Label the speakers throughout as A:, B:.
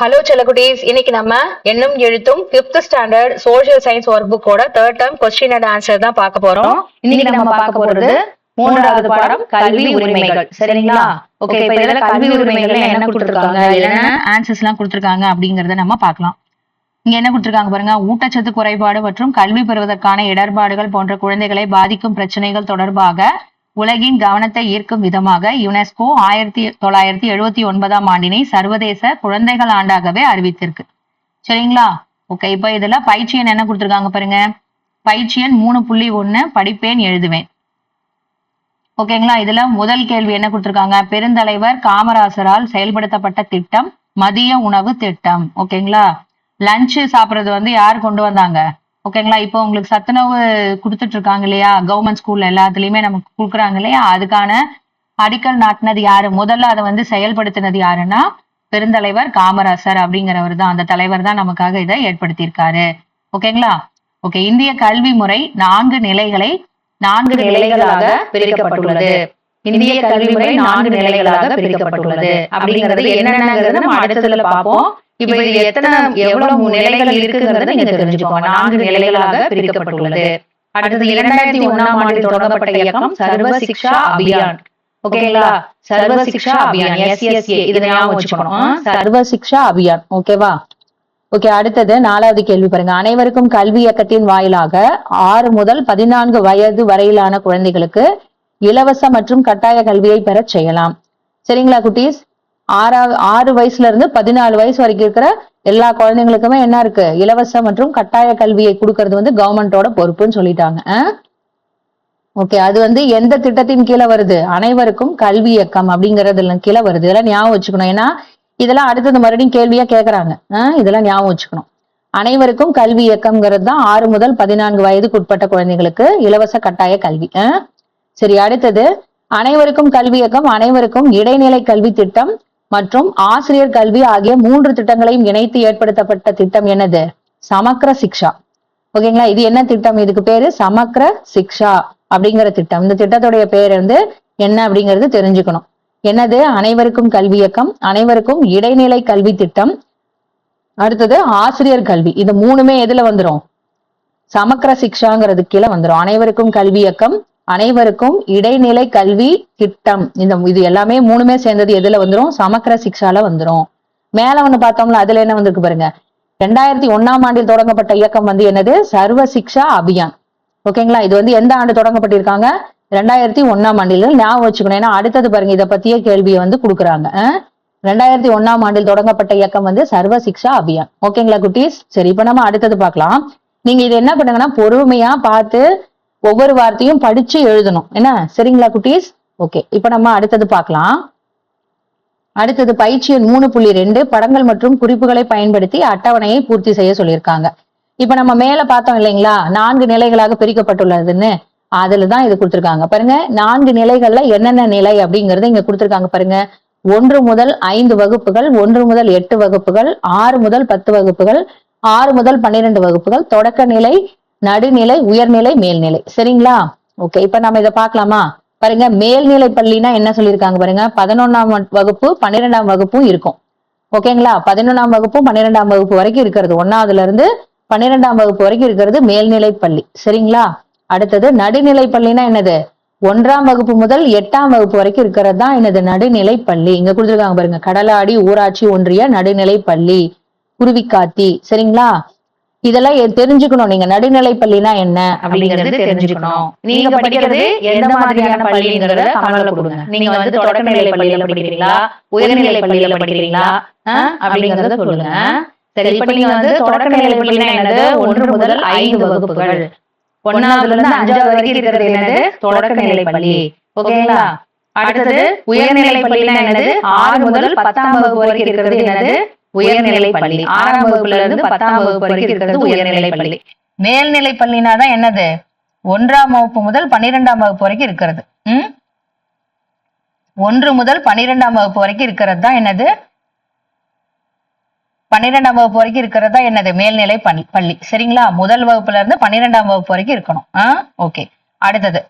A: Hello செல்லகுட்டீஸ், இன்னைக்கு நம்ம எண்ணும் எழுத்தும் 5th standard social science work புக்கோட 3rd term question and answer தான் பார்க்க போறோம்.
B: இன்னைக்கு நம்ம பார்க்க போறது 3வது பாடம் கல்வி உரிமைகள். சரிங்களா? ஓகே, இப்ப இதுல கல்வி உரிமைகள் என்ன கொடுத்திருக்காங்க, என்ன ஆன்சர்ஸ் எல்லாம் கொடுத்திருக்காங்க அப்படிங்கறத நம்ம பார்க்கலாம். இங்க என்ன கொடுத்திருக்காங்க பாருங்க. ஊட்டச்சத்து குறைபாடு மற்றும் கல்வி பெறுவதற்கான இடர்பாடுகள் போன்ற குழந்தைகளை பாதிக்கும் பிரச்சனைகள் தொடர்பாக உலகின் கவனத்தை ஈர்க்கும் விதமாக யுனெஸ்கோ 1979 ஆண்டினை சர்வதேச குழந்தைகள் ஆண்டாகவே அறிவித்திருக்கு. சரிங்களா? ஓகே, இப்ப இதுல பயிற்சி எண் என்ன கொடுத்திருக்காங்க பாருங்க. பயிற்சி எண் 3.1 படிப்பேன் எழுதுவேன். ஓகேங்களா? இதுல முதல் கேள்வி என்ன கொடுத்திருக்காங்க. பெருந்தலைவர் காமராசரால் செயல்படுத்தப்பட்ட திட்டம் மதிய உணவு திட்டம். ஓகேங்களா? லஞ்ச் சாப்பிடுறது யார் கொண்டு வந்தாங்க. ஓகேங்களா? இப்போ உங்களுக்கு சத்துணவு கொடுத்துட்டு இருக்காங்க இல்லையா, கவர்மெண்ட் ஸ்கூல்ல எல்லாத்துலயுமே நமக்கு கொடுக்குறாங்க இல்லையா, அதுக்கான அடிக்கல் நாட்டினது யாரு, முதல்ல அதை செயல்படுத்தினது யாருன்னா பெருந்தலைவர் காமராசர் அப்படிங்கிறவர் தான். அந்த தலைவர் தான் நமக்காக இதை ஏற்படுத்தியிருக்காரு. ஓகேங்களா? ஓகே, இந்திய கல்வி முறை 4 நிலைகளாக பிரிக்கப்பட்டுள்ளது. இந்திய கல்வி முறை 4 நிலைகளாக பிரிக்கப்பட்டுள்ளது அப்படிங்கிறது என்னென்னங்கிறத நம்ம அடுத்ததுல பார்ப்போம். இப்ப இது எவ்வளவு நிலைகள் இருக்குங்கிறத நீங்க தெரிஞ்சுக்கோங்க. 4 நிலைகளாக பிரிக்கப்பட்டுள்ளது. அடுத்தது 2001 ஆண்டில் தொடங்கப்பட்ட இயக்கம் சர்வ சிக்ஷா அபியான். ஓகேங்களா? சர்வ சிக்ஷா அபியான், SSA, இதை ஞாபகம் வச்சுக்கணும். சர்வ சிக்ஷா அபியான். ஓகேவா? ஓகே, அடுத்தது 4வது கேள்வி பாருங்க. அனைவருக்கும் கல்வி இயக்கத்தின் வாயிலாக 6 முதல் 14 வயது வரையிலான குழந்தைகளுக்கு இலவச மற்றும் கட்டாய கல்வியை பெற செய்யலாம். சரிங்களா குட்டீஸ்? 6 வயசுல இருந்து 14 வயசு வரைக்கும் இருக்கிற எல்லா குழந்தைங்களுக்குமே என்ன இருக்கு, இலவச மற்றும் கட்டாய கல்வியை கொடுக்கறது கவர்மெண்டோட பொறுப்புன்னு சொல்லிட்டாங்க. ஓகே, அது எந்த திட்டத்தின் கீழே வருது, அனைவருக்கும் கல்வி இயக்கம் அப்படிங்கறதுல கீழே வருது. இதெல்லாம் ஞாபகம் வச்சுக்கணும். ஏன்னா இதெல்லாம் அடுத்தது மறுபடியும் கேள்வியா கேக்குறாங்க. இதெல்லாம் ஞாபகம் வச்சுக்கணும். அனைவருக்கும் கல்வி இயக்கம்ங்கிறது தான் 6 முதல் 14 வயதுக்கு உட்பட்ட குழந்தைகளுக்கு இலவச கட்டாய கல்வி. சரி, அடுத்தது அனைவருக்கும் கல்வி இயக்கம் அனைவருக்கும் இடைநிலை கல்வி திட்டம் மற்றும் ஆசிரியர் கல்வி ஆகிய 3 திட்டங்களையும் இணைத்து ஏற்படுத்தப்பட்ட திட்டம் என்னது, சமக்ர சிக்ஷா. ஓகேங்களா? இது என்ன திட்டம், இதுக்கு பேரு சமக்ர சிக்ஷா அப்படிங்கிற திட்டம். இந்த திட்டத்துடைய பேர் என்ன அப்படிங்கிறது தெரிஞ்சுக்கணும். என்னது, அனைவருக்கும் கல்வி இயக்கம், அனைவருக்கும் இடைநிலை கல்வி திட்டம், அடுத்தது ஆசிரியர் கல்வி. இது 3மே எதுல வந்துரும், சமக்ர சிக்ஷாங்கிறது கீழே வந்துரும். அனைவருக்கும் கல்வி இயக்கம், அனைவருக்கும் இடைநிலை கல்வி திட்டம், இது எல்லாமே 3மே சேர்ந்தது எதுல வந்துரும், சமக்ர சிக்ஷால வந்துரும். மேல பார்த்தோம்ல, அதுல என்ன வந்திருக்கு பாருங்க. 2001 ஆண்டில் தொடங்கப்பட்ட இயக்கம் என்னது, சர்வ சிக்ஷா அபியான். ஓகேங்களா? இது எந்த ஆண்டு தொடங்கப்பட்டிருக்காங்க, 2001 ஆண்டில். ஞாபகம் வச்சுக்கணும். ஏன்னா அடுத்தது பாருங்க, இதை பத்திய கேள்வியை கொடுக்குறாங்க. 2001 ஆண்டில் தொடங்கப்பட்ட இயக்கம் சர்வ சிக்ஷா அபியான். ஓகேங்களா குட்டீஸ்? சரி, இப்ப நம்ம அடுத்தது பார்க்கலாம். நீங்க இது என்ன பண்ணுங்கன்னா பொறுமையா பார்த்து ஒவ்வொரு வார்த்தையும் படிச்சு எழுதணும். என்ன, சரிங்களா குட்டீஸ்? ஓகே, இப்ப நம்ம அடுத்தது பார்க்கலாம். அடுத்தது பயிற்சி எண் 3.2 படங்கள் மற்றும் குறிப்புகளை பயன்படுத்தி அட்டவணையை பூர்த்தி செய்ய சொல்லியிருக்காங்க. இப்ப நம்ம மேல பார்த்தோம் இல்லைங்களா, 4 நிலைகளாக பிரிக்கப்பட்டுள்ளதுன்னு, அதுலதான் இது கொடுத்திருக்காங்க பாருங்க. 4 நிலைகள்ல என்னென்ன நிலை அப்படிங்கறது இங்க கொடுத்திருக்காங்க பாருங்க. 1 முதல் 5 வகுப்புகள், 1 முதல் 8 வகுப்புகள், 6 முதல் 10 வகுப்புகள், 6 முதல் 12 வகுப்புகள், தொடக்க நிலை, நடுநிலை, உயர்நிலை, மேல்நிலை. சரிங்களா? ஓகே, இப்ப நம்ம இதை பார்க்கலாமா? பாருங்க, மேல்நிலை பள்ளினா என்ன சொல்லியிருக்காங்க பாருங்க. 11ஆம் வகுப்பு 12ஆம் வகுப்பும் இருக்கும். ஓகேங்களா? 11ஆம் வகுப்பும் 12ஆம் வகுப்பு வரைக்கும் இருக்கிறது, 1ஆவதுல இருந்து 12ஆம் வகுப்பு வரைக்கும் இருக்கிறது மேல்நிலை பள்ளி. சரிங்களா? அடுத்தது நடுநிலை பள்ளினா என்னது, 1ஆம் வகுப்பு முதல் 8ஆம் வகுப்பு வரைக்கும் இருக்கிறது தான் என்னது, நடுநிலை பள்ளி. இங்க கொடுத்துருக்காங்க பாருங்க, கடலாடி ஊராட்சி ஒன்றிய நடுநிலை பள்ளி, குருவிக்காத்தி. சரிங்களா? இதெல்லாம் தெரிஞ்சுக்கணும். நீங்க நடுநிலை பள்ளினா என்ன அப்படிங்கறது தெரிஞ்சுக்கணும். நீங்க படிக்கிறது எந்த மாதிரியான பள்ளிங்கிறத கமெண்ட்ல கொடுங்க. நீங்க தொடக்கநிலை பள்ளியில படிக்கிறீங்களா, உயர்நிலை பள்ளியில படிக்கிறீங்களா அப்படிங்கறத சொல்லுங்க. சரி, இப்ப நீங்க தொடக்கநிலை பள்ளினா என்னது, 1 முதல் 5 வகுப்புகள், 1ஆவதுல இருந்து 5ஆவது வரைக்கும் இருக்கிறது என்னது, தொடக்கநிலை பள்ளி. ஓகேங்களா? அடுத்தது உயர்நிலை பள்ளினா என்னது, 6 முதல் 10ஆம் வகுப்பு வரைக்கும் இருக்கிறது என்னது, உயர்நிலை பள்ளி. 6ஆம் வகுப்புல இருந்து 10ஆம் வகுப்பு வரைக்கும் இருக்கிறது உயர்நிலை பள்ளி. மேல்நிலை பள்ளினாதான் என்னது, 1ஆம் வகுப்பு முதல் 12ஆம் வகுப்பு வரைக்கும் இருக்கிறது. 1 முதல் 12ஆம் வகுப்பு வரைக்கும் இருக்கிறது தான் என்னது, 12ஆம் வகுப்பு வரைக்கும் இருக்கிறது தான் என்னது, மேல்நிலை பள்ளி. சரிங்களா? முதல் வகுப்புல இருந்து 12ஆம் வகுப்பு வரைக்கும் இருக்கணும். ஓகே, அடுத்தது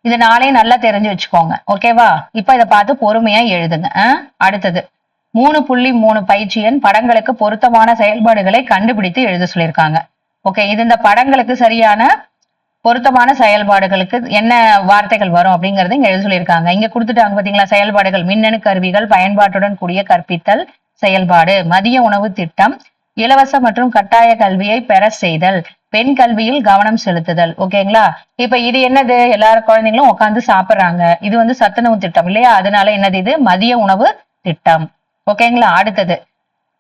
B: இது நாளே நல்லா தெரிஞ்சு வச்சுக்கோங்க. ஓகேவா? இப்ப இதை பார்த்து பொறுமையா எழுதுங்க. அடுத்தது 3.3 பயிற்சி எண் படங்களுக்கு பொருத்தமான செயல்பாடுகளை கண்டுபிடித்து எழுத சொல்லியிருக்காங்க. ஓகே, இது இந்த படங்களுக்கு சரியான பொருத்தமான செயல்பாடுகளுக்கு என்ன வார்த்தைகள் வரும் அப்படிங்கறது இங்க எழுத சொல்லியிருக்காங்க. இங்க கொடுத்துட்டாங்க பாத்தீங்களா, செயல்பாடுகள். மின்னணு கருவிகள் பயன்பாட்டுடன் கூடிய கற்பித்தல் செயல்பாடு, மதிய உணவு திட்டம், இலவச மற்றும் கட்டாய கல்வியை பெற செய்தல், பெண் கல்வியில் கவனம் செலுத்துதல். ஓகேங்களா, இப்ப இது என்னது, எல்லாரும் குழந்தைங்களும் உட்காந்து சாப்பிடுறாங்க, இது வந்து சத்துணவு திட்டம் இல்லையா, அதனால என்னது இது மதிய உணவு திட்டம். ஓகேங்களா, அடுத்தது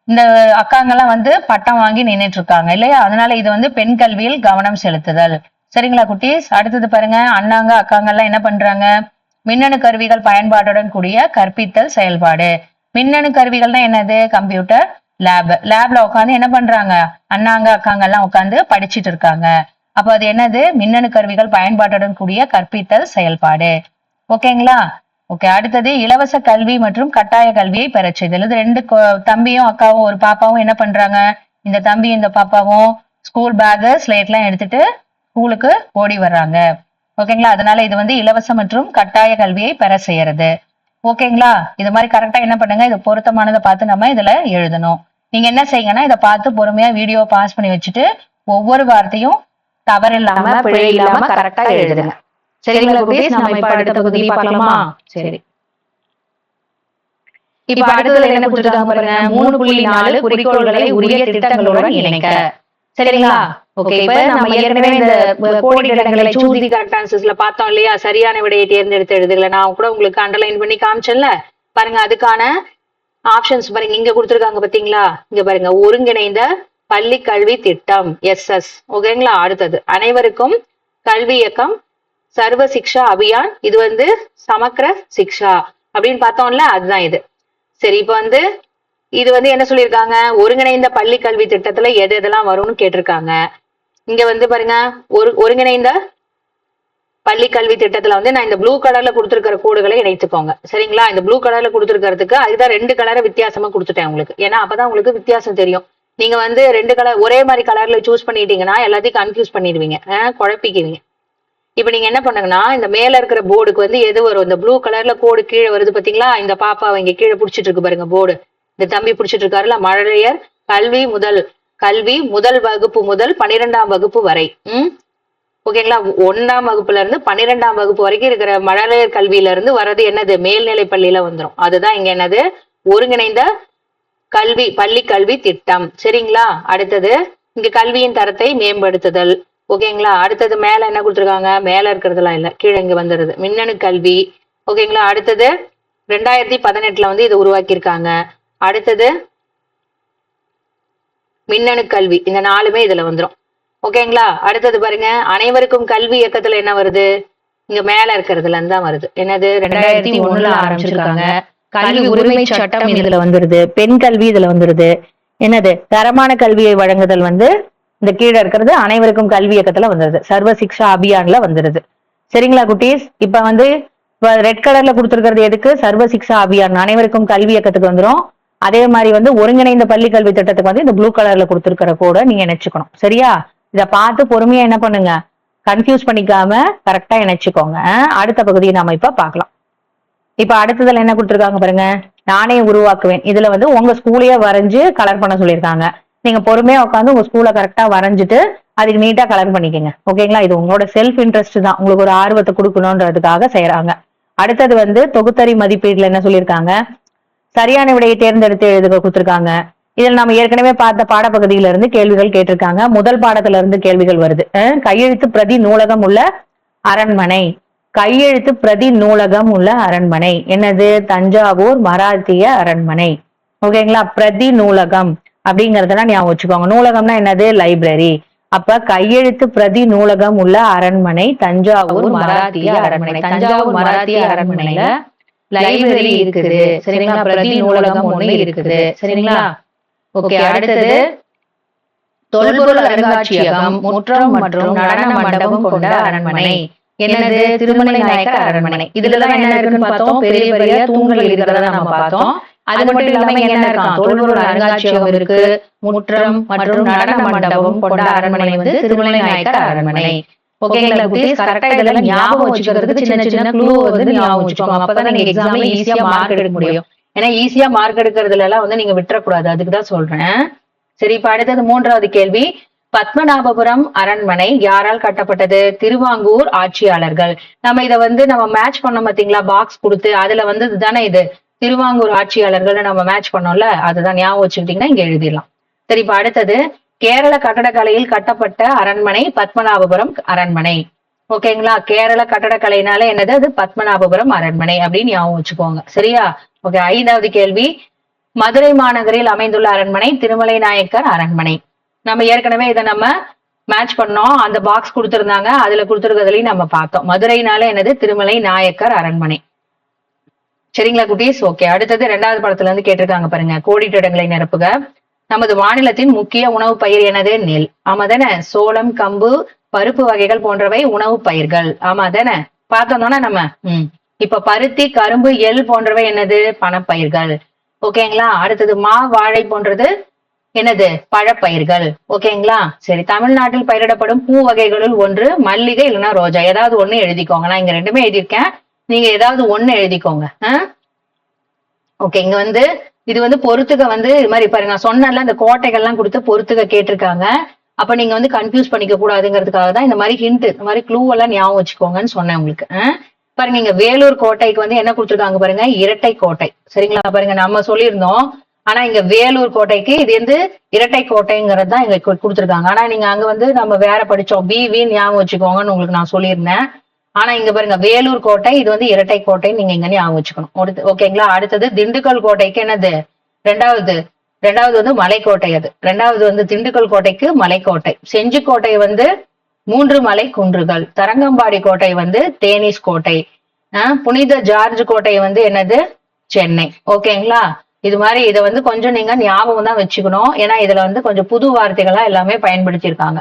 B: இந்த அக்காங்கெல்லாம் வந்து பட்டம் வாங்கி நின்றுட்டு இருக்காங்க இல்லையா, அதனால இது வந்து பெண் கல்வியில் கவனம் செலுத்துதல். சரிங்களா குட்டீஸ், அடுத்தது பாருங்க, அண்ணாங்க அக்காங்க எல்லாம் என்ன பண்றாங்க, மின்னணு கருவிகள் பயன்பாட்டுடன் கூடிய கற்பித்தல் செயல்பாடு. மின்னணு கருவிகள்னா என்னது, கம்ப்யூட்டர் லேப்ல உட்காந்து என்ன பண்றாங்க, அண்ணாங்க அக்காங்க எல்லாம் உட்காந்து படிச்சுட்டு இருக்காங்க. அப்ப அது என்னது, மின்னணு கருவிகள் பயன்பாட்டுடன் கூடிய கற்பித்தல் செயல்பாடு. ஓகேங்களா, ஓகே. அடுத்தது இலவச கல்வி மற்றும் கட்டாய கல்வியை பெற செய்தல். இது ரெண்டு தம்பியும் அக்காவும் ஒரு பாப்பாவும் என்ன பண்றாங்க, இந்த தம்பி இந்த பாப்பாவும் ஸ்கூல் பேக் ஸ்லேட் எல்லாம் எடுத்துட்டு ஸ்கூலுக்கு ஓடி வர்றாங்க. ஓகேங்களா, அதனால இது வந்து இலவச மற்றும் கட்டாய கல்வியை பெற செய்யறது. ஓகேங்களா, இது மாதிரி கரெக்டா என்ன பண்ணுங்க, இது பொருத்தமானதை பார்த்து நம்ம இதுல எழுதணும். நீங்க என்ன செய்யுங்கன்னா, இதை பார்த்து பொறுமையா வீடியோ பாஸ் பண்ணி வச்சுட்டு ஒவ்வொரு வார்த்தையும் தவறில்லாம பிழை இல்லாம கரெக்டா எழுதுங்க. சரிங்களா குட்டீஸ், நம்ம இப்ப அடுத்த பகுதி பார்க்கலாமா? சரி, இப்ப அடுத்ததுல என்ன கொடுத்துருக்காங்க பாருங்க, 3.4 குறிக்கோள்களை உரிய திட்டங்களுடன் இணைக்க. சரிங்களா, ஓகே. இப்ப நம்ம ஏற்கனவே இந்த கோடிட்ட இடங்களை சூஸ் தி கரெக்ட் ஆன்சர்ஸ்ல பார்த்தோம் இல்லையா, சரியான விடையை தேர்ந்தெடுத்து எழுதுல, நான் கூட உங்களுக்கு அண்டர்லைன் பண்ணி காமிச்சேன்ல பாருங்க. அதுக்கான ஆப்ஷன்ஸ் பாருங்க, இங்க கொடுத்துருக்காங்க பாத்தீங்களா, இங்க பாருங்க, ஒருங்கிணைந்த பள்ளி கல்வி திட்டம் SS. ஓகேங்களா, அடுத்தது அனைவருக்கும் கல்வி இயக்கம் சர்வ சிக்ஷா அபியான், இது வந்து சமக்ர சிக்ஷா அப்படின்னு பார்த்தோம்ல, அதுதான் இது. சரி, இப்ப வந்து இது வந்து என்ன சொல்லியிருக்காங்க, ஒருங்கிணைந்த பள்ளி கல்வி திட்டத்துல எது எதெல்லாம் வரும்னு கேட்டிருக்காங்க. இங்க வந்து பாருங்க, ஒருங்கிணைந்த பள்ளி கல்வி திட்டத்துல வந்து நான் இந்த ப்ளூ கலர்ல கொடுத்துருக்கிற கோடுகளை இணைத்துக்கோங்க. சரிங்களா, இந்த ப்ளூ கலர்ல கொடுத்துருக்கிறதுக்கு அதுதான் 2 கலரை வித்தியாசமா கொடுத்துட்டேன் உங்களுக்கு, ஏன்னா அப்பதான் உங்களுக்கு வித்தியாசம் தெரியும். நீங்க வந்து 2 கலர் ஒரே மாதிரி கலர்ல சூஸ் பண்ணிட்டீங்கன்னா எல்லாத்தையும் கன்ஃபியூஸ் பண்ணிடுவீங்க, குழப்பிக்குவீங்க. இப்ப நீங்க என்ன பண்ணுங்கன்னா, இந்த மேல இருக்கிற போர்டுக்கு வந்து எது வரும், இந்த ப்ளூ கலர்ல கோடு கீழே வருது பாத்தீங்களா, இந்த பாப்பா இங்க கீழே புடிச்சிட்டு இருக்கு பாருங்க போர்டு, இந்த தம்பி பிடிச்சிட்டு இருக்காருல, மழலையர் கல்வி முதல் வகுப்பு முதல் 12ஆம் வகுப்பு வரை. ஓகேங்களா, 1ஆம் வகுப்புல இருந்து 12ஆம் வகுப்பு வரைக்கும் இருக்கிற மழலையர் கல்வியில இருந்து வர்றது என்னது, மேல்நிலை பள்ளியில வந்துடும். அதுதான் இங்க என்னது, ஒருங்கிணைந்த பள்ளி கல்வி திட்டம். சரிங்களா, அடுத்தது இங்க கல்வியின் தரத்தை மேம்படுத்துதல். ஓகேங்களா, அடுத்தது மேல என்ன கொடுத்துருக்காங்க, மேல இருக்கிறதுலாம் இல்ல, கீழே இங்க வந்துடுது மின்னணு கல்வி. ஓகேங்களா, அடுத்தது 2018 வந்து இதை உருவாக்கியிருக்காங்க. அடுத்தது மின்னணு கல்வி, இந்த 4மே இதுல வந்துடும். ஓகேங்களா, அடுத்தது பாருங்க, அனைவருக்கும் கல்வி இயக்கத்துல என்ன வருது, இங்க மேல இருக்கிறதுல இருந்து தான் வருது. என்னது, 2001 ஆரம்பிச்சிருக்காங்க. கல்வி உரிமை சட்டம் இதுல வந்துருது, பெண் கல்வி இதுல வந்துருது. என்னது, தரமான கல்வியை வழங்குதல் வந்து இந்த கீழே இருக்கிறது அனைவருக்கும் கல்வி இயக்கத்துல வந்துருது, சர்வ சிக்ஷா அபியான்ல வந்துருது. சரிங்களா குட்டீஸ், இப்ப வந்து ரெட் கலர்ல கொடுத்துருக்கிறது எதுக்கு, சர்வ சிக்ஷா அபியான் அனைவருக்கும் கல்வி இயக்கத்துக்கு வந்துடும். அதே மாதிரி வந்து ஒருங்கிணைந்த பள்ளி கல்வி திட்டத்துக்கு வந்து இந்த ப்ளூ கலர்ல கொடுத்துருக்கிற கூட நீங்க இணைச்சுக்கணும். சரியா, இதை பார்த்து பொறுமையா என்ன பண்ணுங்க, கன்ஃபியூஸ் பண்ணிக்காம கரெக்டா இணைச்சுக்கோங்க. அடுத்த பகுதியை நாம இப்ப பார்க்கலாம். இப்ப அடுத்ததுல என்ன கொடுத்துருக்காங்க பாருங்க, நானே உருவாக்குவேன். இதுல வந்து உங்க ஸ்கூலையே வரைஞ்சு கலர் பண்ண சொல்லியிருக்காங்க. நீங்க பொறுமையா உட்காந்து உங்க ஸ்கூலை கரெக்டா வரைஞ்சிட்டு அதுக்கு நீட்டா கலர் பண்ணிக்கங்க. ஓகேங்களா, இது உங்களோட செல்ஃப் இன்ட்ரெஸ்ட் தான், உங்களுக்கு ஒரு ஆர்வத்தை கொடுக்கணும்ன்றதுக்காக செய்யறாங்க. அடுத்தது வந்து தொகுத்தறி மதிப்பீடுல என்ன சொல்லியிருக்காங்க, சரியான விடையை தேர்ந்தெடுத்து எழுத கொடுத்துருக்காங்க. இதில் நம்ம ஏற்கனவே பார்த்த பாடப்பகுதியில இருந்து கேள்விகள் கேட்டிருக்காங்க. முதல் பாடத்துல இருந்து கேள்விகள் வருது. கையெழுத்து பிரதி நூலகம் உள்ள அரண்மனை, கையெழுத்து பிரதி நூலகம் உள்ள அரண்மனை என்னது, தஞ்சாவூர் மராத்திய அரண்மனை. ஓகேங்களா, பிரதி நூலகம் அப்படிங்கறதெல்லாம் ஞாபகம் வச்சுக்கோங்க. நூலகம்னா என்னது, லைப்ரரி. அப்ப கையெழுத்து பிரதி நூலகம் உள்ள அரண்மனை தஞ்சாவூர் மராத்திய அரண்மனை. தஞ்சாவூர் மராத்திய அரண்மனையில லைப்ரரி இருக்குது. சரிங்களா, பிரதி நூலகம் ஒண்ணு இருக்குது. சரிங்களா, ஓகே. அடுத்தது தொல்பொருள் அருங்காட்சியகம், முற்றம் மற்றும் நடன மண்டபம் கொண்ட அரண்மனை என்னது, திருமலை நாயக்கர் அரண்மனை. இதுலதான் என்ன இருக்குன்னு பார்த்தோம், பெரிய பெரிய தூண்கள் இருக்கிறத நம்ம பார்த்தோம். அது மட்டும் இல்லாம என்ன இருக்கான், தொல்பொருள் அருங்காட்சியகம் இருக்கு, முற்றம் மற்றும் நடன மண்டபம் கொண்ட அரண்மனை வந்து திருமலை நாயக்கர் அரண்மனை. ஓகேங்களா குட்டீஸ், கரெக்டா இதெல்லாம் ஞாபகம் வச்சுக்கிறதுக்கு சின்ன சின்ன க்ளூ வந்து ஞாபகம் வச்சுக்கோங்க. அப்பதான் நீங்க எக்ஸாம்ல ஈஸியா மார்க் எடுக்க முடியும். ஏன்னா ஈஸியா மார்க் எடுக்கிறதுல எல்லாம் வந்து நீங்க விட்டுறக்கூடாது, அதுக்குதான் சொல்றேன். சரி, இப்ப அடுத்தது 3வது கேள்வி. பத்மநாபபுரம் அரண்மனை யாரால் கட்டப்பட்டது? திருவாங்கூர் ஆட்சியாளர்கள். நம்ம இத வந்து நம்ம மேட்ச் பண்ணோம் பாத்தீங்களா, பாக்ஸ் கொடுத்து, அதுல வந்து இதுதானே இது திருவாங்கூர் ஆட்சியாளர்கள் நம்ம மேட்ச் பண்ணோம்ல, அதுதான் ஞாபகம் வச்சுக்கிட்டீங்கன்னா இங்க எழுதிடலாம். சரி, இப்ப அடுத்தது கேரள கட்டடக்கலையில் கட்டப்பட்ட அரண்மனை பத்மநாபபுரம் அரண்மனை. ஓகேங்களா, கேரள கட்டடக்கலைனால என்னது, அது பத்மநாபபுரம் அரண்மனை அப்படின்னு ஞாபகம் வச்சுக்கோங்க. சரியா? ஓகே, 5வது கேள்வி. மதுரை மாநகரில் அமைந்துள்ள அரண்மனை திருமலை நாயக்கர் அரண்மனை. நம்ம ஏற்கனவே இதை நம்ம மேட்ச் பண்ணோம், அந்த பாக்ஸ் கொடுத்திருந்தாங்க, அதுல கொடுத்திருக்கிறதுலயும் நம்ம பார்த்தோம். மதுரைனால என்னது, திருமலை நாயக்கர் அரண்மனை. சரிங்களா குட்டீஸ்? ஓகே, அடுத்தது 2வது படத்துல இருந்து கேட்டிருக்காங்க பாருங்க. கோடிட்ட இடங்களை நிரப்புக. நமது மாநிலத்தின் முக்கிய உணவு பயிர் என்னது? நெல். ஆமா தானே? சோளம், கம்பு, பருப்பு வகைகள் போன்றவை உணவு பயிர்கள். ஆமா தானே? பார்த்தோம்னா நம்ம இப்ப பருத்தி, கரும்பு, எள் போன்றவை என்னது? பணப்பயிர்கள். ஓகேங்களா? அடுத்தது மா, வாழை போன்றது என்னது? பழப்பயிர்கள். ஓகேங்களா? சரி, தமிழ்நாட்டில் பயிரிடப்படும் பூ வகைகளுள் ஒன்று மல்லிகை இல்லைன்னா ரோஜா. ஏதாவது ஒண்ணு எழுதிக்கோங்க. நான் இங்க 2மே எழுதியிருக்கேன், நீங்க ஏதாவது ஒண்ணு எழுதிக்கோங்க. ஓகே, இங்க வந்து இது வந்து பொறுத்துக்க வந்து இது மாதிரி பாருங்க, நான் சொன்னேன்ல இந்த கோட்டைகள்லாம் கொடுத்து பொறுத்துக்க கேட்டிருக்காங்க. அப்ப நீங்க வந்து கன்ஃபியூஸ் பண்ணிக்க கூடாதுங்கிறதுக்காக தான் இந்த மாதிரி ஹிண்ட், இந்த மாதிரி க்ளூ எல்லாம் ஞாபகம் வச்சுக்கோங்கன்னு சொன்னேன் உங்களுக்கு. பாருங்க, இங்க வேலூர் கோட்டைக்கு வந்து என்ன கொடுத்துருக்காங்க பாருங்க, இரட்டை கோட்டை. சரிங்களா? பாருங்க, நம்ம சொல்லியிருந்தோம், ஆனா இங்க வேலூர் கோட்டைக்கு இது வந்து இரட்டை கோட்டைங்கிறது தான் இங்க கொடுத்துருக்காங்க. ஆனா நீங்க அங்க வந்து நம்ம வேற படிச்சோம், பிவி ஞாபகம் வச்சுக்கோங்கன்னு உங்களுக்கு நான் சொல்லியிருந்தேன். ஆனா இங்க பாருங்க, வேலூர் கோட்டை, இது வந்து இரட்டை கோட்டை, நீங்க இங்க ஞாபகம் வச்சுக்கணும். ஓகேங்களா? அடுத்தது திண்டுக்கல் கோட்டைக்கு என்னது? ரெண்டாவது வந்து மலைக்கோட்டை. அது 2வது வந்து திண்டுக்கல் கோட்டைக்கு மலைக்கோட்டை. செஞ்சிக்கோட்டை வந்து 3 மலை குன்றுகள். தரங்கம்பாடி கோட்டை வந்து தேனீஸ் கோட்டை. புனித ஜார்ஜ் கோட்டை வந்து என்னது? சென்னை. ஓகேங்களா? இது மாதிரி இதை வந்து கொஞ்சம் நீங்க ஞாபகம் தான் வச்சுக்கணும், ஏன்னா இதுல வந்து கொஞ்சம் புது வார்த்தைகளா எல்லாமே பயன்படுத்தியிருக்காங்க.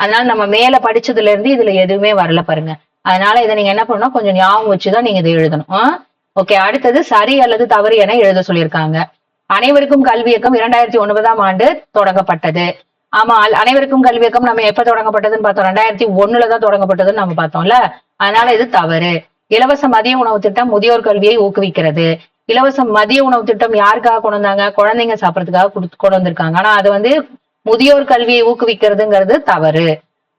B: அதனால நம்ம மேல படிச்சதுல இருந்து இதுல எதுவுமே வரல பாருங்க. அதனால இதை நீங்க என்ன பண்ணணும், கொஞ்சம் ஞாபகம் வச்சுதான் நீங்க இதை எழுதணும். ஓகே, அடுத்தது சரி அல்லது தவறு என எழுத சொல்லியிருக்காங்க. அனைவருக்கும் கல்வி இயக்கம் 2009ஆம் ஆண்டு தொடங்கப்பட்டது. ஆமா, அனைவருக்கும் கல்வி இயக்கம் நம்ம எப்ப தொடங்கப்பட்டதுன்னு பார்த்தோம், 2001 தான் தொடங்கப்பட்டதுன்னு நம்ம பார்த்தோம்ல. அதனால இது தவறு. இலவச மதிய உணவு திட்டம் முதியோர் கல்வியை ஊக்குவிக்கிறது. இலவச மதிய உணவு திட்டம் யாருக்காக கொண்டு வந்தாங்க? குழந்தைங்க சாப்பிடறதுக்காக கொண்டு வந்திருக்காங்க. ஆனா அது வந்து முதியோர் கல்வியை ஊக்குவிக்கிறதுங்கிறது தவறு.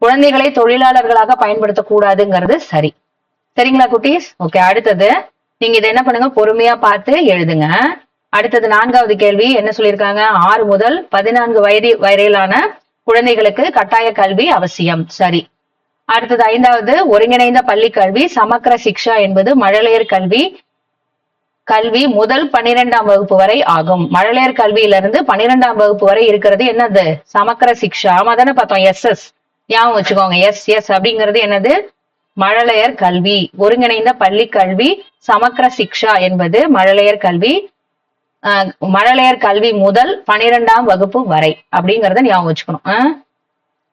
B: குழந்தைகளை தொழிலாளர்களாக பயன்படுத்தக்கூடாதுங்கிறது சரி. சரிங்களா குட்டீஸ்? ஓகே, அடுத்தது நீங்க இதை என்ன பண்ணுங்க, பொறுமையா பார்த்து எழுதுங்க. அடுத்தது 4வது கேள்வி என்ன சொல்லியிருக்காங்க? 6 முதல் 14 வயது வரையிலான குழந்தைகளுக்கு கட்டாய கல்வி அவசியம். சரி. அடுத்தது 5வது ஒருங்கிணைந்த பள்ளி கல்வி சமக்கர சிக்ஷா என்பது மழலையர் கல்வி முதல் 12ஆம் வகுப்பு வரை ஆகும். மழலையர் கல்வியிலிருந்து 12ஆம் வகுப்பு வரை இருக்கிறது என்னது? சமக்கர சிக்ஷா. ஆமா தானே பார்த்தோம்? எஸ் ஞாபகம் வச்சுக்கோங்க. எஸ் அப்படிங்கிறது என்னது? மழலையர் கல்வி. ஒருங்கிணைந்த பள்ளி கல்வி சமக்கர சிக்ஷா என்பது மழலையர் கல்வி. மழலையர் கல்வி முதல் 12ஆம் வகுப்பு வரை அப்படிங்கறத ஞாபகம் வச்சுக்கணும்.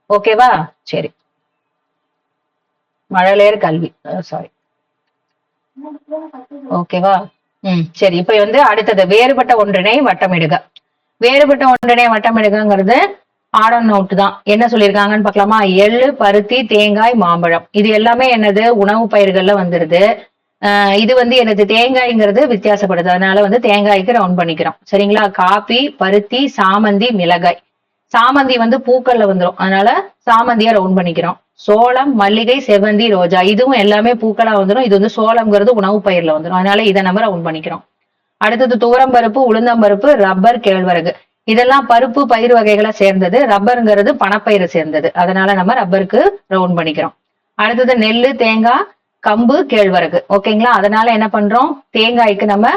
B: ஓகேவா? சரி, மழலையர் கல்வி. சாரி, ஓகேவா? சரி, இப்ப வந்து அடுத்தது வேறுபட்ட ஒன்றினை வட்டமிடுக. வேறுபட்ட ஒன்றினை வட்டமிடுகிறது ஆடம் நோட்டு தான். என்ன சொல்லியிருக்காங்கன்னு பார்க்கலாமா? எள்ளு, பருத்தி, தேங்காய், மாம்பழம், இது எல்லாமே என்னது? உணவு பயிர்கள்ல வந்துருது. இது வந்து என்னது? தேங்காய்ங்கிறது வித்தியாசப்படுது, அதனால வந்து தேங்காய்க்கு ரவுண்ட் பண்ணிக்கிறோம். சரிங்களா? காபி, பருத்தி, சாமந்தி, மிளகாய். சாமந்தி வந்து பூக்கள்ல வந்துடும், அதனால சாமந்தியா ரவுண்ட் பண்ணிக்கிறோம். சோளம், மல்லிகை, செவ்வந்தி, ரோஜா, இதுவும் எல்லாமே பூக்களா வந்துடும். இது வந்து சோளம்ங்கிறது உணவு பயிர்ல வந்துடும், அதனால இதை நம்ம ரவுண்ட் பண்ணிக்கிறோம். அடுத்தது துவரம்பருப்பு, உளுந்தம்பருப்பு, ரப்பர், கேழ்வரகு, இதெல்லாம் பருப்பு பயிர் வகைகளை சேர்ந்தது. ரப்பருங்கிறது பணப்பயிரை சேர்ந்தது, அதனால நம்ம ரப்பருக்கு ரவுண்ட் பண்ணிக்கிறோம். அடுத்தது நெல்லு, தேங்காய், கம்பு, கேழ்வரகு. ஓகேங்களா? அதனால என்ன பண்றோம்? தேங்காய்க்கு நம்ம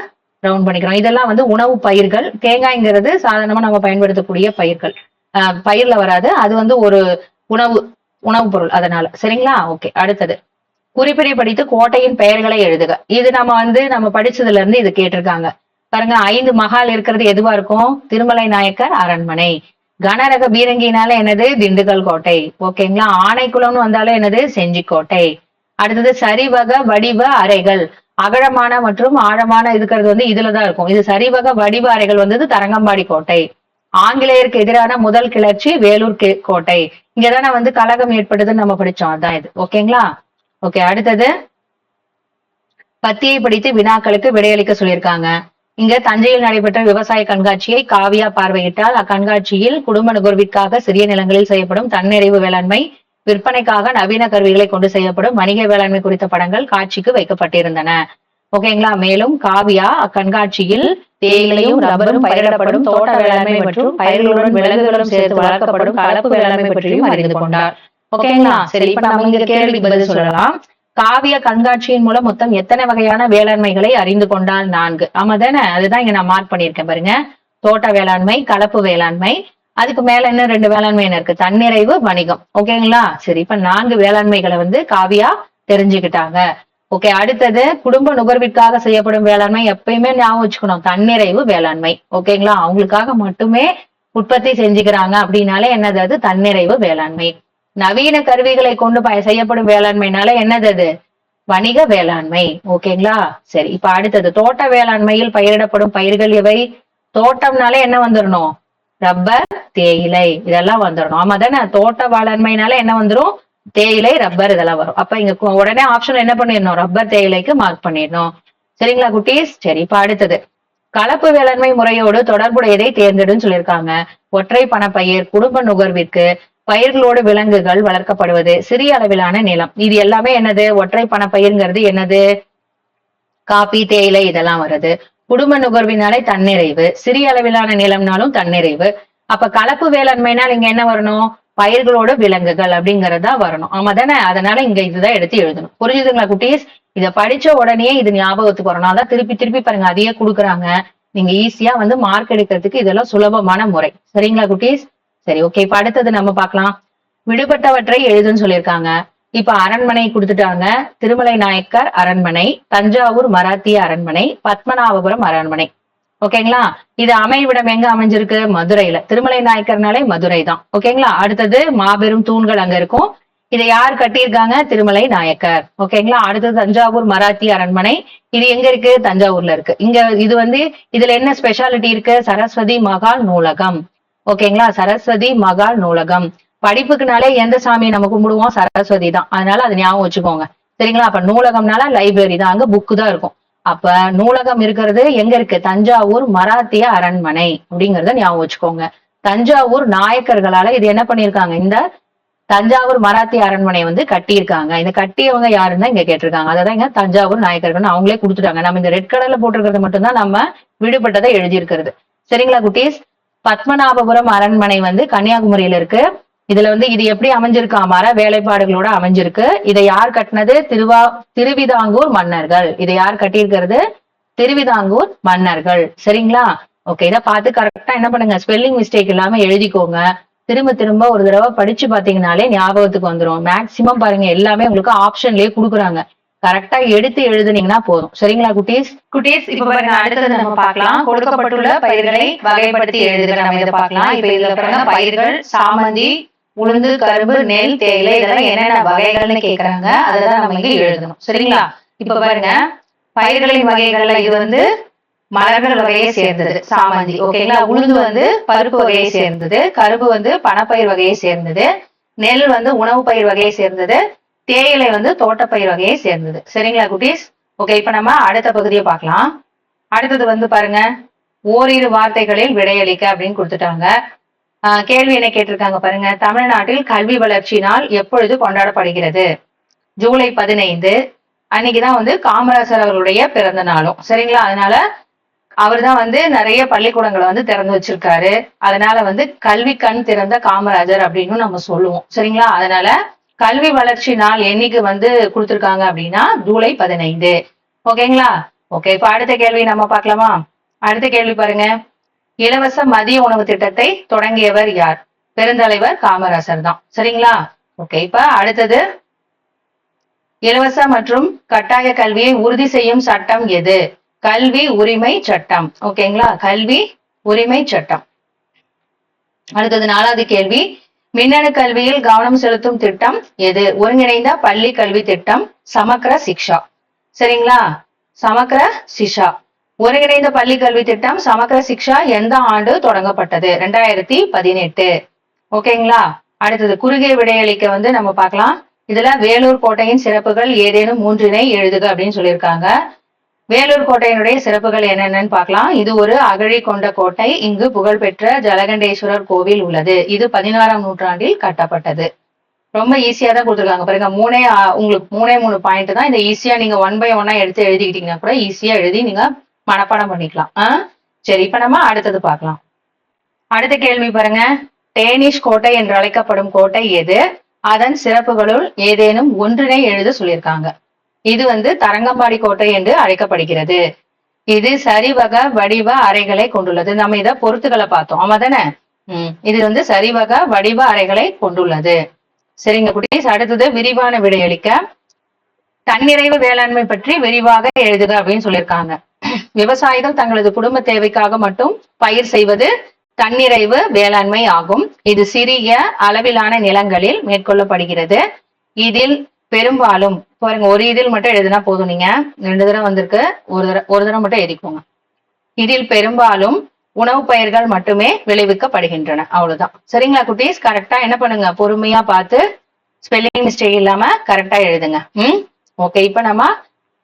B: ரவுண்ட் பண்ணிக்கிறோம். இதெல்லாம் வந்து உணவு பயிர்கள். தேங்காய்ங்கிறது சாதாரணமா நம்ம பயன்படுத்தக்கூடிய பயிர்கள், பயிர்ல வராது, அது வந்து ஒரு உணவு பொருள், அதனால. சரிங்களா? ஓகே, அடுத்தது குறிப்பிடை படித்து கோட்டையின் பெயர்களை எழுதுக. இது நம்ம படிச்சதுல இருந்து இது கேட்டிருக்காங்க பாருங்க. 5 மகால் இருக்கிறது எதுவா இருக்கும்? திருமலை நாயக்கர் அரண்மனை. கனரக பீரங்கினால என்னது? திண்டுக்கல் கோட்டை. ஓகேங்களா? ஆனைக்குளம்னு வந்தாலும் என்னது? செஞ்சிக்கோட்டை. அடுத்தது சரிவக வடிவ அறைகள். அகழமான மற்றும் ஆழமான இருக்கிறது வந்து இதுலதான் இருக்கும். இது சரிவக வடிவ அறைகள் வந்தது தரங்கம்பாடி கோட்டை. ஆங்கிலேயருக்கு எதிரான முதல் கிளர்ச்சி வேலூர் கோட்டை. இங்கதானே வந்து கலகம் ஏற்பட்டதுன்னு நம்ம படிச்சோம், அதான் இது. ஓகேங்களா? ஓகே, அடுத்தது பத்தியை படித்து வினாக்களுக்கு விடையளிக்க சொல்லியிருக்காங்க.
A: இங்க தஞ்சையில் நடைபெற்ற விவசாய கண்காட்சியை காவியா பார்வையிட்டால். அக்கண்காட்சியில் குடும்ப நுகர்விற்காக சிறிய நிலங்களில் செய்யப்படும் தன்னிறைவு வேளாண்மை, விற்பனைக்காக நவீன கருவிகளை கொண்டு செய்யப்படும் வணிக வேளாண்மை குறித்த படங்கள் காட்சிக்கு வைக்கப்பட்டிருந்தன. ஓகேங்களா. மேலும் காவியா அக்கண்காட்சியில் தேயிலையும் ரப்பரும் பயிரிடப்படும் தோட்ட வேளாண்மை மற்றும் பயிர்களுடன் விலங்குகளும் சேர்த்து வளர்க்கப்படும் கலப்பு வேளாண்மை பற்றியும் அறிந்து கொண்டார். ஓகேங்களா. சரி, இப்ப நம்ம இங்க கேள்விக்கு பதில் சொல்லலாம். காவிய கண்காட்சியின் மூலம் மொத்தம் எத்தனை வகையான வேளாண்மைகளை அறிந்து கொண்டால்? 4. ஆமா தானே? அதுதான் இங்க நான் மார்க் பண்ணிருக்கேன் பாருங்க. தோட்ட வேளாண்மை, கலப்பு வேளாண்மை, அதுக்கு மேல என்ன 2 வேளாண்மை இருக்கு, தன்னிறைவு, வணிகம். ஓகேங்களா. சரி, இப்ப 4 வேளாண்மைகளை வந்து காவியா தெரிஞ்சுக்கிட்டாங்க. ஓகே, அடுத்தது குடும்ப நுகர்விற்காக செய்யப்படும் வேளாண்மை. எப்பயுமே ஞாபகம் வச்சுக்கணும், தன்னிறைவு வேளாண்மை. ஓகேங்களா. அவங்களுக்காக மட்டுமே உற்பத்தி செஞ்சுக்கிறாங்க அப்படின்னாலே என்னது, அது தன்னிறைவு வேளாண்மை. நவீன கருவிகளை கொண்டு செய்யப்படும் வேளாண்மைனால என்னது, அது வணிக வேளாண்மை. ஓகேங்களா. சரி, இப்ப அடுத்தது தோட்ட வேளாண்மையில் பயிரிடப்படும் பயிர்கள் எவை? தோட்டம்னாலே என்ன வந்துடணும், ரப்பர், தேயிலை, இதெல்லாம் வந்துடணும். ஆமா தானே? தோட்ட வேளாண்மைனால என்ன வந்துடும், தேயிலை, ரப்பர், இதெல்லாம் வரும். அப்ப இங்க உடனே ஆப்ஷன் என்ன பண்ணிடணும், ரப்பர், தேயிலைக்கு மார்க் பண்ணிடணும். சரிங்களா குட்டீஸ். சரி, இப்ப அடுத்தது கலப்பு வேளாண்மை முறையோடு தொடர்புடையதை தேர்ந்தெடுன்னு சொல்லியிருக்காங்க. ஒற்றை பணப்பயிர், குடும்ப நுகர்விற்கு, பயிர்களோடு விலங்குகள் வளர்க்கப்படுவது, சிறிய அளவிலான நிலம். இது எல்லாமே என்னது, ஒற்றை பணப்பயிர்ங்கிறது என்னது, காபி, தேயிலை, இதெல்லாம் வருது. குடும்ப நுகர்வினாலே தன்னிறைவு, சிறிய அளவிலான நிலம்னாலும் தன்னிறைவு. அப்ப கலப்பு வேளாண்மைனால் இங்க என்ன வரணும், பயிர்களோட விலங்குகள் அப்படிங்கறதா வரணும். ஆமா தானே? அதனால இங்க இதுதான் எடுத்து எழுதணும். புரிஞ்சுதுங்களா குட்டீஸ்? இத படிச்ச உடனே இது ஞாபகத்துக்கு வரணும். அதான் திருப்பி திருப்பி பாருங்க, அதையே கொடுக்குறாங்க. நீங்க ஈஸியா வந்து மார்க் எடுக்கிறதுக்கு இதெல்லாம் சுலபமான முறை. சரிங்களா குட்டீஸ்? சரி, ஓகே. இப்ப அடுத்தது நம்ம பார்க்கலாம். விடுபட்டவற்றை எழுதுன்னு சொல்லியிருக்காங்க. இப்ப அரண்மனை கொடுத்துட்டாங்க. திருமலை நாயக்கர் அரண்மனை, தஞ்சாவூர் மராத்திய அரண்மனை, பத்மநாபபுரம் அரண்மனை. ஓகேங்களா. இது அமைவிடம் எங்க அமைஞ்சிருக்கு, மதுரையில. திருமலை நாயக்கர்னாலே மதுரை தான். ஓகேங்களா. அடுத்தது மாபெரும் தூண்கள் அங்க இருக்கும். இதை யார் கட்டியிருக்காங்க, திருமலை நாயக்கர். ஓகேங்களா. அடுத்தது தஞ்சாவூர் மராத்திய அரண்மனை. இது எங்க இருக்கு, தஞ்சாவூர்ல இருக்கு. இங்க இது வந்து இதுல என்ன ஸ்பெஷாலிட்டி இருக்கு, சரஸ்வதி மகால் நூலகம். ஓகேங்களா. சரஸ்வதி மகால் நூலகம். படிப்புக்குனாலே எந்த சாமியை நம்ம கும்பிடுவோம், சரஸ்வதி தான். அதனால அது ஞாபகம் வச்சுக்கோங்க. சரிங்களா. அப்ப நூலகம்னால லைப்ரரி தான், அங்க புக்கு தான் இருக்கும். அப்ப நூலகம் இருக்கிறது எங்க இருக்கு, தஞ்சாவூர் மராத்திய அரண்மனை அப்படிங்கறத ஞாபகம் வச்சுக்கோங்க. தஞ்சாவூர் நாயக்கர்களால இது என்ன பண்ணிருக்காங்க, இந்த தஞ்சாவூர் மராத்திய அரண்மனை வந்து கட்டியிருக்காங்க. இந்த கட்டியவங்க யாருன்னு இங்க கேட்டிருக்காங்க. அதான் இங்க தஞ்சாவூர் நாயக்கர்கள் அவங்களே கொடுத்துட்டாங்க. நம்ம இந்த ரெட் கலர்ல போட்டிருக்கிறது மட்டும்தான் நம்ம விடுபட்டதை எழுதியிருக்கிறது. சரிங்களா குட்டீஸ்? பத்மநாபபுரம் அரண்மனை வந்து கன்னியாகுமரியில இருக்கு. இதுல வந்து இது எப்படி அமைஞ்சிருக்கு, மர வேலைப்பாடுகளோட அமைஞ்சிருக்கு. இதை யார் கட்டினது, திருவிதாங்கூர் மன்னர்கள். இதை யார் கட்டியிருக்கிறது, திருவிதாங்கூர் மன்னர்கள். சரிங்களா. ஓகே, இதை பார்த்து கரெக்டா என்ன பண்ணுங்க, ஸ்பெல்லிங் மிஸ்டேக் இல்லாம எழுதிக்கோங்க. திரும்ப திரும்ப ஒரு தடவை படிச்சு பாத்தீங்கன்னாலே ஞாபகத்துக்கு வந்துடும். மேக்சிமம் பாருங்க, எல்லாமே உங்களுக்கு ஆப்ஷன்லயே கொடுக்குறாங்க. கரெக்டா எடுத்து எழுதுனீங்கன்னா போதும். சரிங்களா குட்டீஸ்? குட்டீஸ், இப்ப பாருங்க, அடுத்தது நம்ம பார்க்கலாம். கொடுக்கப்பட்டுள்ள பயிர்களை வகைப்படுத்தி எழுதுக. நம்ம இதை பார்க்கலாம். இப்ப இதுல பாருங்க, பயிர்கள் சாமந்தி, உளுந்து, கரும்பு, நெல், தேயிலை, இதெல்லாம் என்னென்ன வகைகள்னு கேக்குறாங்க. அததான் நம்ம இங்க எழுதணும். சரிங்களா. இப்ப பாருங்க, பயிர்களின் வகைகள்ல இது வந்து மலர்கள் வகையை சேர்ந்தது, சாமந்தி. ஓகேங்களா. உளுந்து வந்து பருப்பு வகையை சேர்ந்தது, கரும்பு வந்து பணப்பயிர் வகையை சேர்ந்தது, நெல் வந்து உணவு பயிர் வகையை சேர்ந்தது, தேயிலை வந்து தோட்டப்பயிர் வகையை சேர்ந்தது. சரிங்களா குட்டீஸ்? ஓகே, இப்ப நம்ம அடுத்த பகுதியை பார்க்கலாம். அடுத்தது வந்து பாருங்க, ஓரிரு வார்த்தைகளில் விடையளிக்க அப்படின்னு கொடுத்துட்டாங்க. கேள்வி என்ன கேட்டிருக்காங்க பாருங்க. தமிழ்நாட்டில் கல்வி வளர்ச்சி நாள் எப்பொழுது கொண்டாடப்படுகிறது? ஜூலை 15. அன்னைக்குதான் வந்து காமராசர் அவருடைய பிறந்த நாளும். சரிங்களா. அதனால அவர் தான் வந்து நிறைய பள்ளிக்கூடங்களை வந்து திறந்து வச்சிருக்காரு. அதனால வந்து கல்வி கண் திறந்த காமராஜர் அப்படின்னு நம்ம சொல்லுவோம். சரிங்களா. அதனால கல்வி வளர்ச்சி நாள் என்னைக்கு வந்து கொடுத்திருக்காங்க அப்படின்னா ஜூலை 15. ஓகேங்களா. ஓகே, இப்ப அடுத்த கேள்வி நம்ம பார்க்கலாமா? அடுத்த கேள்வி பாருங்க. இலவச மதிய உணவு திட்டத்தை தொடங்கியவர் யார்? பெருந்தலைவர் காமராசர் தான். சரிங்களா. ஓகே, இப்ப அடுத்தது இலவச மற்றும் கட்டாய கல்வியை உறுதி செய்யும் சட்டம் எது? கல்வி உரிமை சட்டம். ஓகேங்களா. கல்வி உரிமை சட்டம். அடுத்தது 4வது கேள்வி. மின்னணு கல்வியில் கவனம் செலுத்தும் திட்டம் எது? ஒருங்கிணைந்த பள்ளி கல்வி திட்டம், சமக்ர சிக்ஷா. சரிங்களா. சமக்ர சிக்ஷா. ஒருங்கிணைந்த பள்ளி கல்வி திட்டம் சமக்ர சிக்ஷா எந்த ஆண்டு தொடங்கப்பட்டது? 2018. ஓகேங்களா. அடுத்தது குறுகிய விடையளிக்க வந்து நம்ம பார்க்கலாம். இதுல வேலூர் கோட்டையின் சிறப்புகள் ஏதேனும் 3 எழுதுக அப்படின்னு சொல்லியிருக்காங்க. வேலூர் கோட்டையினுடைய சிறப்புகள் என்னென்னு பார்க்கலாம். இது ஒரு அகழி கொண்ட கோட்டை. இங்கு புகழ்பெற்ற ஜலகண்டேஸ்வரர் கோவில் உள்ளது. இது 16ஆம் நூற்றாண்டில் கட்டப்பட்டது. ரொம்ப ஈஸியா தான் கொடுத்துருக்காங்க பாருங்க. உங்களுக்கு 3 பாயிண்ட் தான். இதை ஈஸியா நீங்க 1 by 1 எடுத்து எழுதிக்கிட்டீங்கன்னா கூட ஈஸியா எழுதி நீங்க மனப்பாடம் பண்ணிக்கலாம். சரி, இப்ப நம்ம அடுத்தது பார்க்கலாம். அடுத்த கேள்வி பாருங்க. டேனிஷ் கோட்டை என்று அழைக்கப்படும் கோட்டை எது? அதன் சிறப்புகளுள் ஏதேனும் ஒன்றினை எழுத சொல்லியிருக்காங்க. இது தரங்கம்பாடி கோட்டை என்று அழைக்கப்படுகிறது. இது சரிவக வடிவ அறைகளை கொண்டுள்ளது. நம்ம இத பொறுத்துக்களை பார்த்தோம், ஆமா தானே? இது சரிவக வடிவ அறைகளை கொண்டுள்ளது. சரிங்க குட்டீஸ், அடுத்தது விரிவான விடையளிக்க. தன்னிறைவு வேளாண்மை பற்றி விரிவாக எழுதுக அப்படின்னு சொல்லியிருக்காங்க. விவசாயிகள் தங்களது குடும்ப தேவைக்காக மட்டும் பயிர் செய்வது தன்னிறைவு வேளாண்மை ஆகும். இது சிறிய அளவிலான நிலங்களில் மேற்கொள்ளப்படுகிறது. இதில் பெரும்பாலும் பாருங்க, ஒரு இதில் மட்டும் எழுதுனா போதும். நீங்க 2 தடவை வந்திருக்கு, ஒரு தடவை மட்டும் எழுதிக்கோங்க. இதில் பெரும்பாலும் உணவு பயிர்கள் மட்டுமே விளைவிக்கப்படுகின்றன. அவ்வளவுதான். சரிங்களா குட்டீஸ்? கரெக்டா என்ன பண்ணுங்க, பொறுமையா பார்த்து ஸ்பெல்லிங் மிஸ்டேக் இல்லாம கரெக்டா எழுதுங்க. ஓகே, இப்ப நம்ம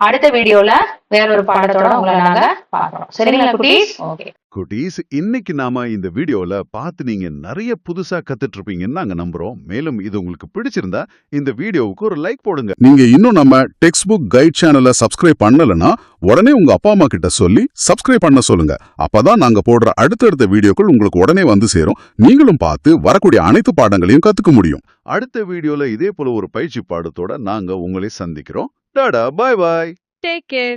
A: அடுத்த வீடியோல வேறொரு பாடத்தோட உங்களை நாங்க பார்க்கிறோம். சரிங்களா குட்டீஸ்? ஓகே
C: குட்டீஸ், இன்னைக்கு நாம இந்த வீடியோல பார்த்து நீங்க நிறைய புதுசா கத்துட்டு இருப்பீங்கன்னு நாங்க நம்புறோம். மேலும் இது உங்களுக்கு பிடிச்சிருந்தா இந்த வீடியோவுக்கு ஒரு லைக் போடுங்க. நீங்க இன்னும் நம்ம டெக்ஸ்ட் புக் கைட் சேனலை சப்ஸ்கிரைப் பண்ணலனா உடனே உங்க அப்பா அம்மா கிட்ட சொல்லி சப்ஸ்கிரைப் பண்ண சொல்லுங்க. அப்பதான் நாங்க போடுற அடுத்தடுத்த வீடியோக்கள் உங்களுக்கு உடனே வந்து சேரும். நீங்களும் பார்த்து வரக்கூடிய அனைத்து பாடங்களையும் கத்துக்க முடியும். அடுத்த வீடியோல இதே போல ஒரு பயிற்சி பாடத்தோட நாங்க உங்களை சந்திக்கிறோம். டாடா, பாய் பாய்.
D: Take care.